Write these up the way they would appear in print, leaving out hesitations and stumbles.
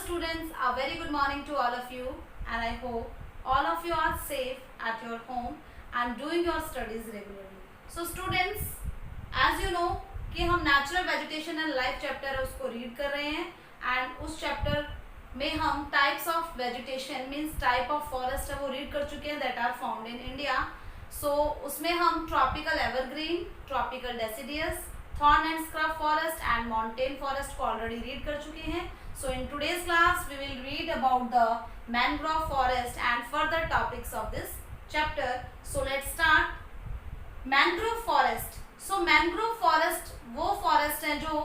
students, a very good morning to all of you, and I hope all of you are safe at your home and doing your studies regularly. So students, as you know कि हम natural vegetation and life chapter है उसको read कर रहे हैं and उस chapter में हम types of vegetation means type of forest है वो रीड कर चुके हैं that are found in India. So उसमें हम tropical evergreen, tropical deciduous, thorn and scrub forest and mountain forest को ऑलरेडी रीड कर चुके हैं. So in today's class we will read about the mangrove forest and further topics of this chapter. So let's start. Mangrove forest. So mangrove forest वो forest हैं जो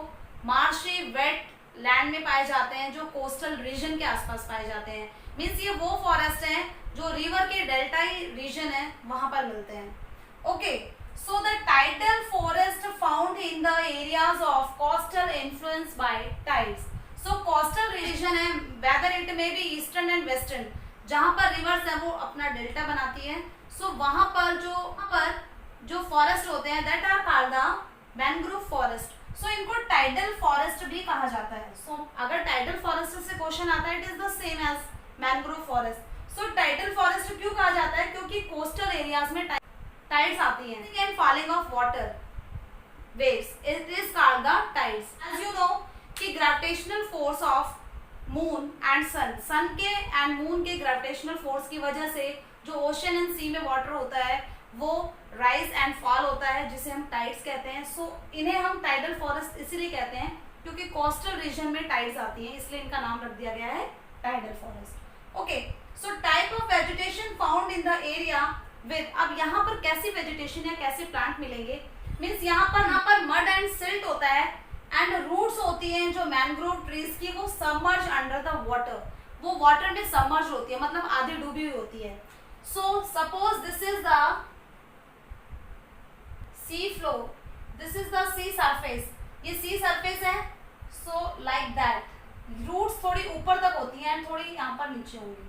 marshy wait land में पाए जाते हैं, जो कोस्टल रीजन के आसपास पाए जाते हैं. मीन्स ये वो फॉरेस्ट हैं जो रिवर के डेल्टाई रीजन है वहां पर मिलते हैं. Okay, so the tidal forest found in the areas of coastal influence by tides. So coastal region है whether it may be eastern and western, जहां पर रिवर्स है वो अपना डेल्टा बनाती है. सो वहां पर जो फॉरेस्ट होते हैं that are called the mangrove forest. So इनको टाइडल फॉरेस्ट भी कहा जाता है. सो अगर टाइडल फॉरेस्ट से क्वेश्चन आता है it is the same as mangrove forest. So tidal forest क्यों कहा जाता है? क्योंकि कोस्टल एरियाज में टाइड्स आती हैं and falling of water waves, it is called the tides. As you know कि gravitational force of moon and sun के एंड मून के ग्रेविटेशनल फोर्स की वजह से जो ओशन एंड सी में वाटर होता है वो राइज एंड फॉल होता है जिसे हम टाइड्स कहते हैं. सो इन्हें हम टाइडल फॉरेस्ट इसीलिए कहते हैं क्योंकि कोस्टल रीजन में टाइड्स आती हैं, इसलिए इनका नाम रख दिया गया है tidal forest. Okay, so type of vegetation found in the area with. अब यहाँ पर कैसी वेजिटेशन या कैसे प्लांट मिलेंगे? मीन्स यहाँ पर मड एंड सिल्ट होता है एंड रूट्स होती हैं जो मैनग्रोव ट्रीज की वो सबमर्ज अंडर द वाटर, वो वाटर में सबमर्ज होती है, मतलब आधी डूबी हुई होती है. So suppose this is the sea floor, this is the sea surface, ये sea surface है. so like that roots थोड़ी ऊपर तक होती हैं एंड थोड़ी यहाँ पर नीचे होंगी.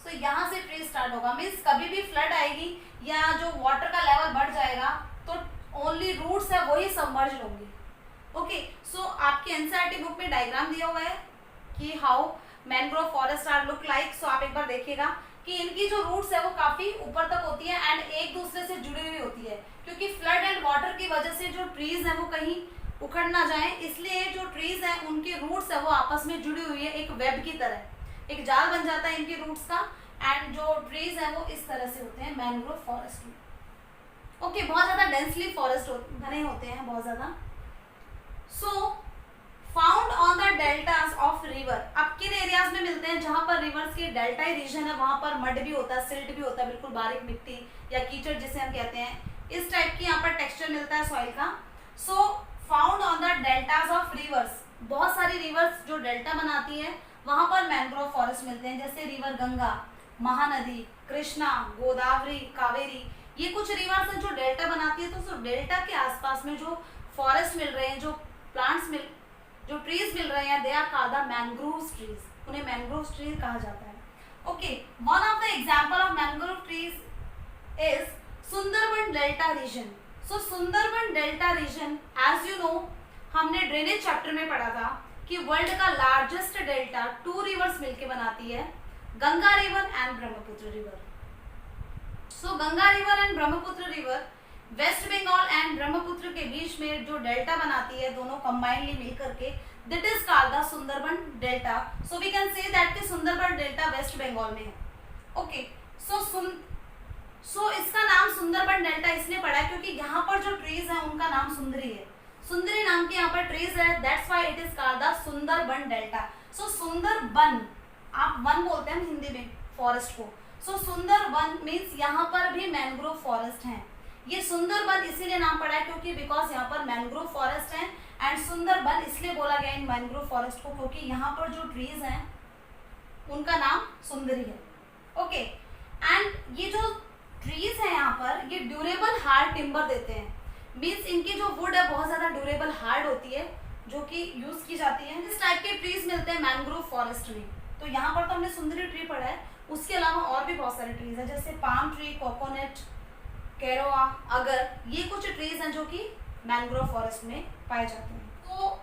so यहाँ से ट्री स्टार्ट होगा. मीन्स कभी भी फ्लड आएगी या जो वाटर का लेवल बढ़ जाएगा तो ओनली रूट्स है वही सबमर्ज होंगी. ओके, सो आपके एनसीईआरटी बुक में डायग्राम दिया हुआ है कि how mangrove forest are look like. So आप एक बार देखिएगा कि इनकी जो रूट्स है वो काफी ऊपर तक होती है एंड एक दूसरे से जुड़ी हुई होती है, क्योंकि फ्लड एंड वाटर की वजह से जो ट्रीज हैं वो कहीं उखड़ ना जाएं, इसलिए जो ट्रीज हैं उनके रूट्स है वो आपस में जुड़ी हुई है एक वेब की तरह, एक जाल बन जाता है इनकी रूट्स का एंड जो ट्रीज हैं वो इस तरह से होते हैं मैनग्रोव फॉरेस्ट में. ओके, बहुत ज्यादा डेंसली फॉरेस्ट घने होते हैं बहुत ज्यादा. So found on the deltas of river. अब किन एरियाज में मिलते हैं? जहां पर रिवर्स के डेल्टाई रीजन है वहां पर मड भी होता है, सिल्ट भी होता है, बिल्कुल बारीक मिट्टी या कीचड़ जिसे हम कहते हैं, इस टाइप की यहाँ पर टेक्सचर मिलता है सॉइल का. So found on the deltas of rivers. बहुत सारी रिवर्स जो डेल्टा बनाती है वहां पर मैनग्रोव फॉरेस्ट मिलते हैं, जैसे रिवर गंगा, महानदी, कृष्णा, गोदावरी, कावेरी. ये कुछ रिवर्स हैं जो डेल्टा बनाती है. तो डेल्टा के आसपास में जो फॉरेस्ट मिल रहे हैं, जो प्लांट्स जो ट्रीज मिल रहे हैं they are called the mangrove trees. उन्हें मैनग्रोव ट्रीज कहा जाता है. Okay, one of the example of mangrove trees is Sundarban delta region. So Sundarban delta region as you know हमने ड्रेनेज चैप्टर में पढ़ा था कि वर्ल्ड का लार्जेस्ट डेल्टा 2 रिवर्स मिलके बनाती है, Ganga river and Brahmaputra river. So Ganga river and Brahmaputra river West Bengal and Brahmaputra के बीच में जो डेल्टा बनाती है दोनों कंबाइनली मिलकर के that is called the Sundarban delta. So we can say that कि सुंदरबन डेल्टा वेस्ट बंगाल में है. ओके, सो इसका नाम सुंदरबन डेल्टा इसलिए पड़ा है क्योंकि यहाँ पर जो ट्रीज है उनका नाम सुंदरी है, सुंदरी नाम की यहाँ पर ट्रीज है, that's why it is called the Sundarban delta. So Sundarban आप वन बोलते हैं हिंदी में फॉरेस्ट को. सो सुंदरबन मीन्स यहाँ पर भी मैनग्रोव फॉरेस्ट हैं. ये सुंदरबन इसीलिए नाम पड़ा है क्योंकि बिकॉज यहाँ पर मैनग्रोव फॉरेस्ट है एंड सुंदरबन इसलिए बोला गया इन मैनग्रोव फॉरेस्ट को क्योंकि यहाँ पर जो ट्रीज हैं उनका नाम सुंदरी है. ओके, एंड ये जो ट्रीज है यहाँ पर ये ड्यूरेबल हार्ड टिम्बर देते हैं. मीन्स इनकी जो वुड है बहुत ज्यादा ड्यूरेबल हार्ड होती है जो कि यूज की जाती है. इस टाइप के ट्रीज मिलते हैं मैनग्रोव फॉरेस्ट में. तो यहाँ पर तो हमने सुंदरी ट्री पढ़ा है, उसके अलावा और भी बहुत सारे ट्रीज है जैसे पाम ट्री, कोकोनट, कैरोआ, अगर, ये कुछ ट्रीज हैं जो कि मैनग्रोव फॉरेस्ट में पाए जाते हैं. तो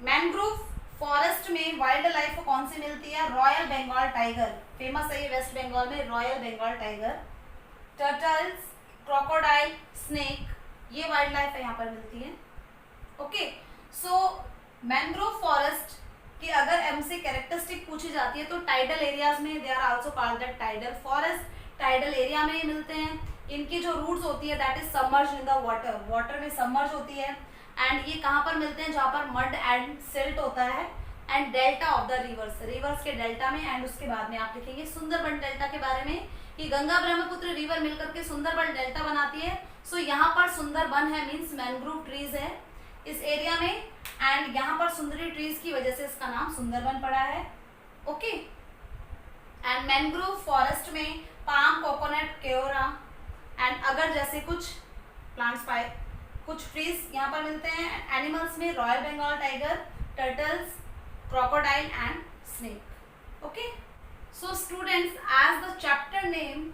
मैनग्रोव फॉरेस्ट में वाइल्ड लाइफ कौन से में मिलती है रॉयल बंगाल टाइगर, फेमस है ये वेस्ट बंगाल में, royal Bengal tiger, turtles, crocodile, snake, ये वाइल्ड लाइफ यहाँ पर मिलती है। ओके, सो मैंग्रोव फॉरेस्ट की अगर हमसे कैरेक्टरिस्टिक पूछी जाती है तो टाइडल एरियाज में they are also called that tidal forest, tidal area में मिलते हैं। इनकी जो रूट्स होती है that is submerge in the water, water में सबमर्ज होती है। एंड ये कहाँ पर मिलते हैं, जहाँ पर मड एंड सिल्ट होता है, and delta of the reverse, reverse के डेल्टा में। एंड उसके बाद में आप लिखेंगे सुंदरबन डेल्टा के बारे में कि गंगा ब्रह्मपुत्र रिवर मिलकर के सुंदरबन डेल्टा बनाती है। सो यहाँ पर सुंदरबन है मीन्स मैंग्रोव ट्रीज है इस एरिया में, एंड यहाँ पर सुंदरी ट्रीज की वजह से इसका नाम सुंदरबन पड़ा है। ओके, एंड मैंग्रोव फॉरेस्ट में पाम, कोकोनट, केओरा एंड अगर जैसे कुछ प्लांट्स पाए, कुछ ट्रीज यहाँ पर मिलते हैं। एनिमल्स में royal Bengal tiger, turtles, crocodile and snake. Okay, so students, as the chapter name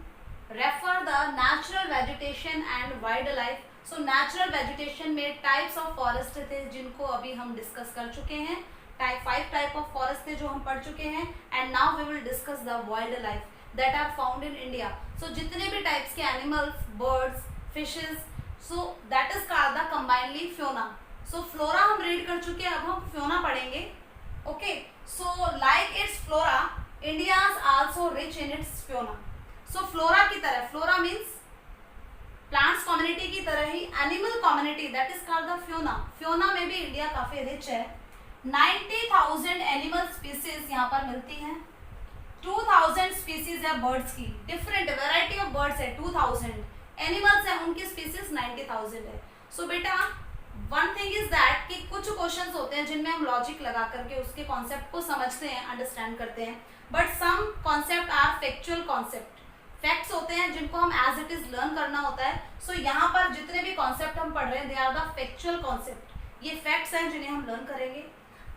refer the natural vegetation and wild life. So natural vegetation में टाइप्स ऑफ फॉरेस्ट थे जिनको अभी हम डिस्कस कर चुके हैं, 5 टाइप ऑफ फॉरेस्ट थे जो हम पढ़ चुके हैं। And now we will discuss the wild life that are found in India. So जितने भी टाइप्स के animals, birds, fishes, so that is called the combinely fauna. So flora हम रीड कर चुके हैं, अब हम फ्योना पढ़ेंगे। Okay, so like it's flora, India is also rich in its fauna. So flora की तरह, फ्लोरा मीन्स प्लांट्स कम्युनिटी की तरह ही animal community that is called the Fiona. Fiona में भी इंडिया काफी रिच है। 90,000 एनिमल स्पीसीज यहाँ पर मिलती हैं। 2,000 स्पीसीज है बर्ड्स की, डिफरेंट वेराइटी ऑफ बर्ड्स है। 2,000 एनिमल्स है, उनकी स्पीसीज 90,000 है। सो बेटा वन थिंग इज दैट कि कुछ क्वेश्चंस होते हैं जिनमें हम लॉजिक लगा करके उसके कॉन्सेप्ट को समझते हैं, अंडरस्टैंड करते हैं, but some concept are factual concept, facts होते हैं जिनको हम एज इट इज लर्न करना होता है। सो यहाँ पर जितने भी कॉन्सेप्ट हम पढ़ रहे हैं they are the factual concept, ये फैक्ट्स हैं जिन्हें हम लर्न करेंगे।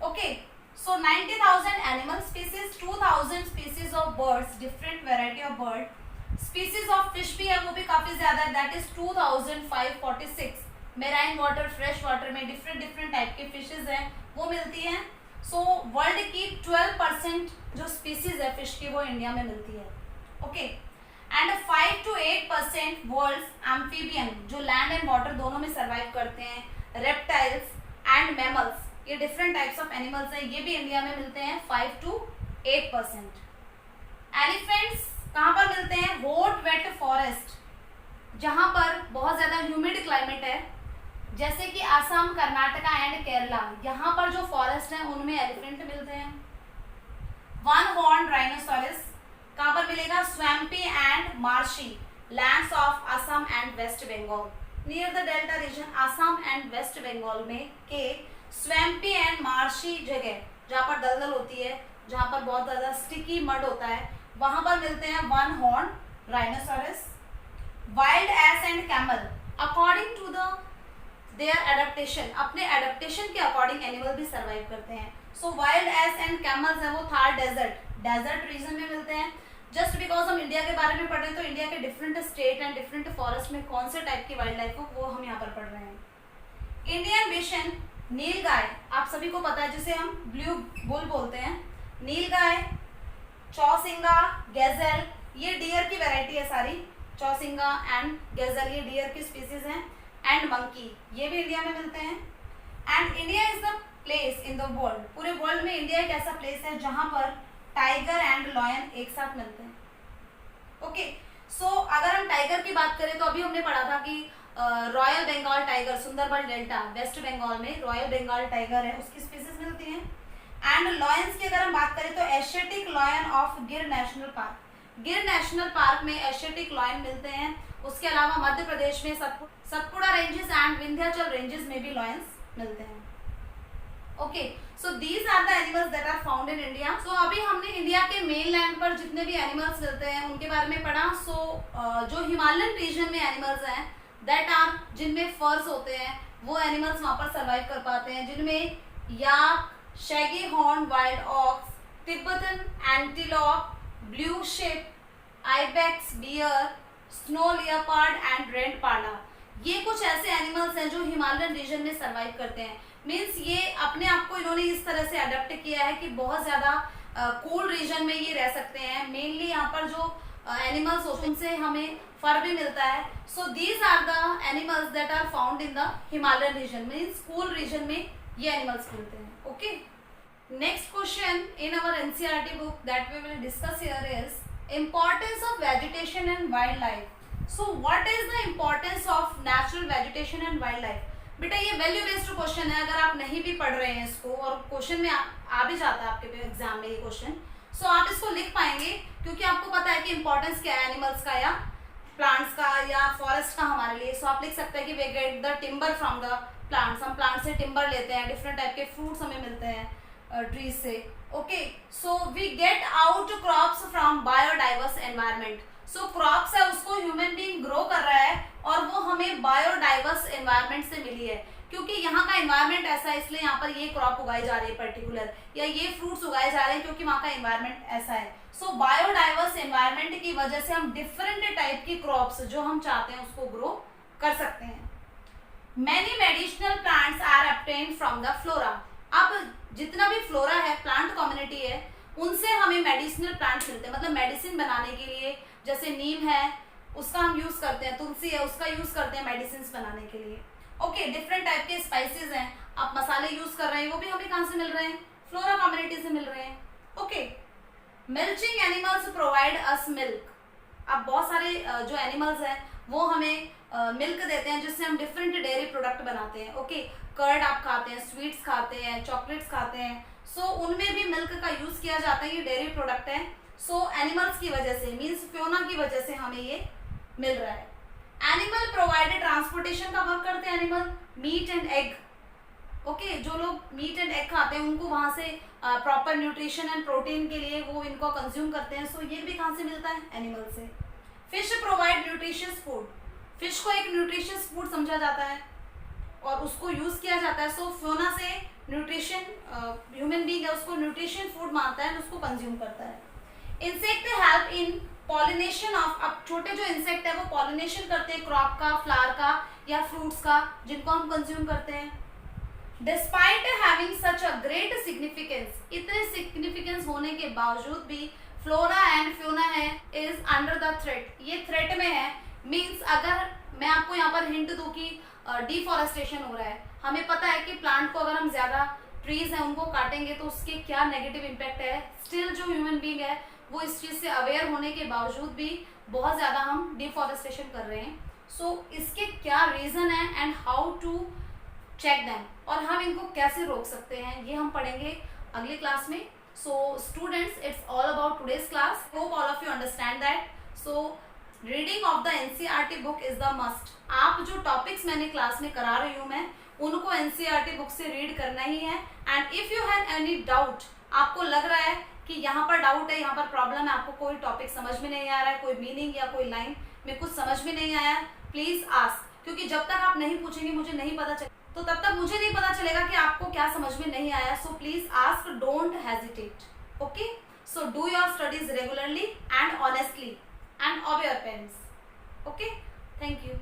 Okay, so 90,000 animal species, 2,000 species of birds, different variety of bird, species of fish भी है, वो भी काफी ज्यादा है, that is 2,546। Marine water, fresh water में डिफरेंट टाइप के फिशेज हैं वो मिलती हैं। सो वर्ल्ड की 12% जो स्पीसीज है फिश की वो इंडिया में मिलती है। Okay, and 5 to 8% world's amphibian जो लैंड एंड वाटर दोनों में सर्वाइव करते हैं, रेप्टाइल्स एंड मैमल्स, ये डिफरेंट टाइप्स ऑफ एनिमल्स हैं, ये भी इंडिया में मिलते हैं 5 to 8%। एलिफेंट्स कहाँ पर मिलते हैं, हॉट वेट फॉरेस्ट, जहां पर बहुत ज्यादा ह्यूमिड क्लाइमेट है, जैसे कि असम, कर्नाटका एंड केरला, यहाँ पर जो फॉरेस्ट है उनमें एलिफेंट मिलते हैं। वन हॉर्न राइनोसोरस कहाँ पर मिलेगा, swampy and marshy lands of Assam and West Bengal, near the delta region Assam and West Bengal में के स्वैम्पी एंड मार्शी जगह जहाँ पर दलदल होती है, जहाँ पर बहुत ज्यादा स्टिकी मड होता है, वहां पर मिलते हैं one horn rhinoceros. Wild ass and camel according to the their adaptation, अपने एडेप्टेशन के अकॉर्डिंग एनिमल भी सर्वाइव करते हैं। So wild ass and camels है वो थार डेजर्ट रीजन में मिलते हैं। जस्ट बिकॉज हम इंडिया के बारे में पढ़ रहे हैं तो इंडिया के different state and different forest में कौन से टाइप की वाइल्ड लाइफ हो वो हम यहाँ पर पढ़ रहे हैं। इंडियन बिशन, नील गाय, आप सभी को पता है जिसे हम ब्लू बुल बोलते हैं, नील गाय, चौसिंगा, गैजल, ये डियर की वैरायटी है सारी, चौसिंगा एंड गैजल ये डियर की स्पीसीज हैं, एंड मंकी ये भी इंडिया में मिलते हैं। And India is the place in the world, पूरे वर्ल्ड में इंडिया एक ऐसा प्लेस है जहां पर टाइगर एंड लॉयन एक साथ मिलते हैं। ओके, सो अगर हम टाइगर की बात करें तो अभी हमने पढ़ा था कि royal Bengal tiger Sundarban delta West Bengal में रॉयल बंगाल टाइगर है, उसकी स्पीसीज मिलती हैं। एंड लॉयंस की अगर हम बात करें तो Asiatic lion of Gir national park, Gir national park में एशियाटिक लॉयन मिलते हैं। उसके अलावा मध्य प्रदेश में Satpura ranges and Vindhyachal ranges में भी लॉयंस मिलते हैं। Okay, so these are the animals that are found in India. सो अभी हमने इंडिया के मेन लैंड पर जितने भी एनिमल्स मिलते हैं उनके बारे में पढ़ा। सो जो हिमालयन रीजन में एनिमल्स हैं दैट आर, जिनमें फर्स होते हैं वो एनिमल्स वहां पर सर्वाइव कर पाते हैं, जिनमें yak, shaggy horn wild ox, Tibetan antelope, blue sheep, ibex, bear, snow leopard and red panda, ये कुछ ऐसे एनिमल्स हैं जो हिमालयन रीजन में सर्वाइव करते हैं। मीन्स ये अपने आप को इन्होंने इस तरह से अडेप्ट किया है कि बहुत ज्यादा कूल रीजन में ये रह सकते हैं। मेनली यहाँ पर जो एनिमल्स होते हैं उनसे हमें फर भी मिलता है। So these are the animals that are found in the Himalayan region, means cool region में ये एनिमल्स मिलते हैं। Okay, next question in our NCERT book that we will discuss here is importance of vegetation and wild life. So what is the importance of natural vegetation and wild life? बेटा ये value based question है, अगर आप नहीं भी पढ़ रहे हैं इसको और क्वेश्चन में आ भी जाता है आपके एग्जाम में ये क्वेश्चन, सो आप इसको लिख पाएंगे क्योंकि आपको पता है कि इंपॉर्टेंस क्या है एनिमल्स का या प्लांट्स का या फॉरेस्ट का हमारे लिए। सो आप लिख सकते हैं कि we get the timber from the plants, हम प्लांट से टिम्बर लेते हैं, डिफरेंट टाइप के फ्रूट्स हमें मिलते हैं ट्रीज से। Okay, so we get out crops from biodiverse environment. So crops है उसको ह्यूमन बीइंग ग्रो कर रहा है और वो हमें बायोडाइवर्स एनवायरनमेंट से मिली है, क्योंकि यहाँ का एनवायरनमेंट ऐसा है इसलिए यहाँ पर ये क्रॉप उगाई जा रही है पर्टिकुलर, या ये फ्रूट्स उगाए जा रहे हैं क्योंकि वहाँ का एनवायरनमेंट ऐसा है। सो बायोडाइवर्स एनवायरनमेंट की वजह से हम डिफरेंट टाइप की क्रॉप्स जो हम चाहते हैं उसको ग्रो कर सकते हैं। Many medicinal plants are obtained from the flora. अब जितना भी फ्लोरा है, प्लांट कम्युनिटी है, उनसे हमें मेडिसिनल प्लांट्स मिलते हैं, मतलब मेडिसिन बनाने के लिए, जैसे नीम है उसका हम यूज करते हैं, तुलसी है उसका यूज करते हैं मेडिसिन बनाने के लिए। ओके, डिफरेंट टाइप के स्पाइसेस हैं, आप मसाले यूज कर रहे हैं, वो भी हमें कहाँ से मिल रहे हैं? फ्लोरा कम्युनिटी से मिल रहे हैं। Okay, milching animals provide us milk. अब बहुत सारे जो एनिमल्स हैं वो हमें मिल्क देते हैं जिससे हम डिफरेंट डेयरी प्रोडक्ट बनाते हैं। ओके, कर्ड आप खाते हैं, स्वीट्स खाते हैं, चॉकलेट्स खाते हैं, सो उनमें भी मिल्क का यूज किया जाता है, ये डेयरी प्रोडक्ट है। सो एनिमल्स की वजह से, मीन्स फ्योना की वजह से हमें ये मिल रहा है। एनिमल प्रोवाइडेड ट्रांसपोर्टेशन का वर्क करते हैं animal, meat and egg. Okay, जो लोग मीट एंड एग खाते हैं उनको वहां से प्रॉपर न्यूट्रिशन एंड प्रोटीन के लिए वो इनको कंज्यूम करते हैं। सो ये भी कहाँ से मिलता है? एनिमल से। Fish provide nutritious food. Fish को एक न्यूट्रिशियस फूड समझा जाता है और उसको यूज किया जाता है। सो फ्योना से न्यूट्रिशन, ह्यूमन बीइंग है उसको न्यूट्रिशन फूड मानता है, उसको कंज्यूम करता है। Insect help in pollination of, अब छोटे जो इंसेक्ट है वो पॉलिनेशन करते हैं क्रॉप का, फ्लावर का या फ्रूट्स का, जिनको हम कंज्यूम करते हैं। Despite having such a great significance, इतने सिग्निफिकेंस होने के बावजूद भी फ्लोरा एंड फ्योना है इज अंडर द थ्रेट, ये थ्रेट में है। मीन्स अगर मैं आपको यहाँ पर हिंट दूं कि डिफॉरेस्टेशन हो रहा है, हमें पता है कि प्लांट को अगर हम ज्यादा ट्रीज हैं उनको काटेंगे तो उसके क्या नेगेटिव इम्पैक्ट है। स्टिल जो ह्यूमन बीइंग है वो इस चीज से अवेयर होने के बावजूद भी बहुत ज्यादा हम डिफॉरेस्टेशन कर रहे हैं। सो इसके क्या रीजन है and how to check them, और हम इनको कैसे रोक सकते हैं, ये हम पढ़ेंगे अगली क्लास में। So students, it's all about today's class. Hope all of you understand that. So reading of the NCERT book is the must. आप जो टॉपिक्स मैंने क्लास में करा रही हूँ मैं, उनको एनसीईआरटी बुक से रीड करना ही है। And if you have any doubt, आपको लग रहा है कि यहाँ पर डाउट है, यहाँ पर प्रॉब्लम है, आपको कोई टॉपिक समझ में नहीं आ रहा है, कोई मीनिंग या कोई लाइन में कुछ समझ में नहीं आया, प्लीज आस्क, क्योंकि जब तक आप नहीं पूछेंगे मुझे नहीं पता चले तो तब तक मुझे नहीं पता चलेगा कि आपको क्या समझ में नहीं आया। So please ask, don't hesitate. Okay, so do your studies regularly and honestly and obey your parents. Okay, thank you.